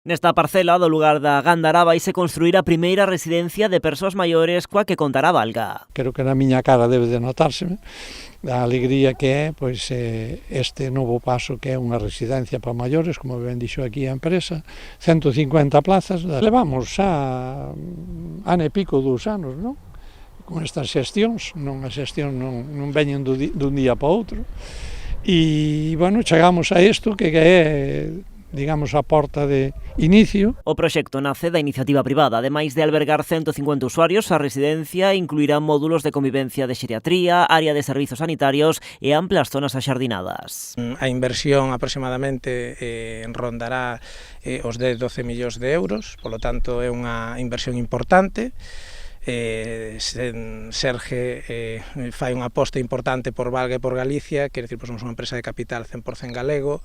Nesta parcela do lugar da Gándara vaise construir a primeira residencia de persoas maiores coa que contará Valga. Creo que na miña cara debe de notárseme a alegría que é este novo paso que é unha residencia para maiores, como ben dixo aquí a empresa, 150 plazas. Levamos xa ano e pico, 2 anos, non? Con estas xestións, a xestión non veñen dun día para outro. E, bueno, chegamos a isto que é, digamos, a porta de inicio. O proxecto nace da iniciativa privada. Ademais de albergar 150 usuarios, a residencia incluirá módulos de convivencia de xeriatría, área de servizos sanitarios e amplas zonas axardinadas. A inversión aproximadamente rondará os 10-12 millóns de euros, polo tanto é unha inversión importante. Serge fai unha aposta importante por Valga e por Galicia, quer dicir, somos unha empresa de capital 100% galego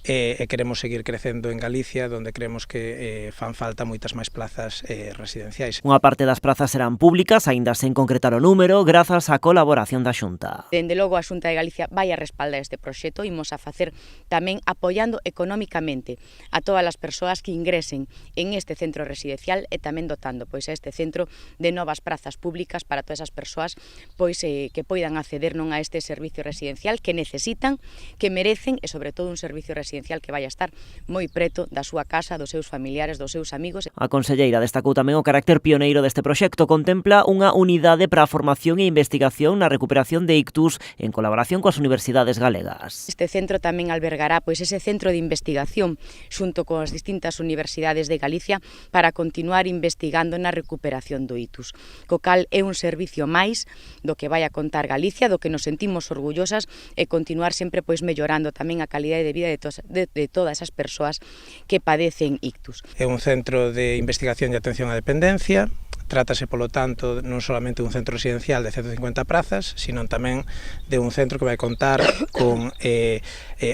e queremos seguir crecendo en Galicia, onde creemos que fan falta moitas máis plazas residenciais. Unha parte das prazas serán públicas, aínda sen concretar o número, grazas á colaboración da Xunta. Dende logo a Xunta de Galicia vai a respaldar este proxecto, imos a facer tamén apoiando económicamente a todas as persoas que ingresen en este centro residencial e tamén dotando a este centro de novas prazas públicas para todas as persoas que poidan acceder non a este servicio residencial que necesitan, que merecen e sobre todo un servicio residencial que vai a estar moi preto da súa casa, dos seus familiares, dos seus amigos. A conselleira destacou tamén o carácter pioneiro deste proxecto. Contempla unha unidade para a formación e investigación na recuperación de ictus en colaboración coas universidades galegas. Este centro tamén albergará ese centro de investigación xunto con as distintas universidades de Galicia para continuar investigando na recuperación do ictus. Co cal é un servicio máis do que vai a contar Galicia, do que nos sentimos orgullosas e continuar sempre mellorando tamén a calidade de vida de todas as persoas que padecen ictus. É un centro de investigación e atención á dependencia. Trátase, polo tanto, non solamente dun centro residencial de 150 prazas, sino tamén de un centro que vai contar con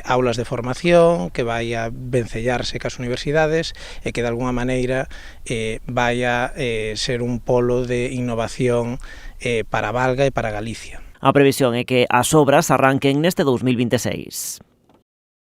aulas de formación, que vai a vencellarse cas universidades e que, de alguna maneira, vai a ser un polo de innovación para Valga e para Galicia. A previsión é que as obras arranquen neste 2026.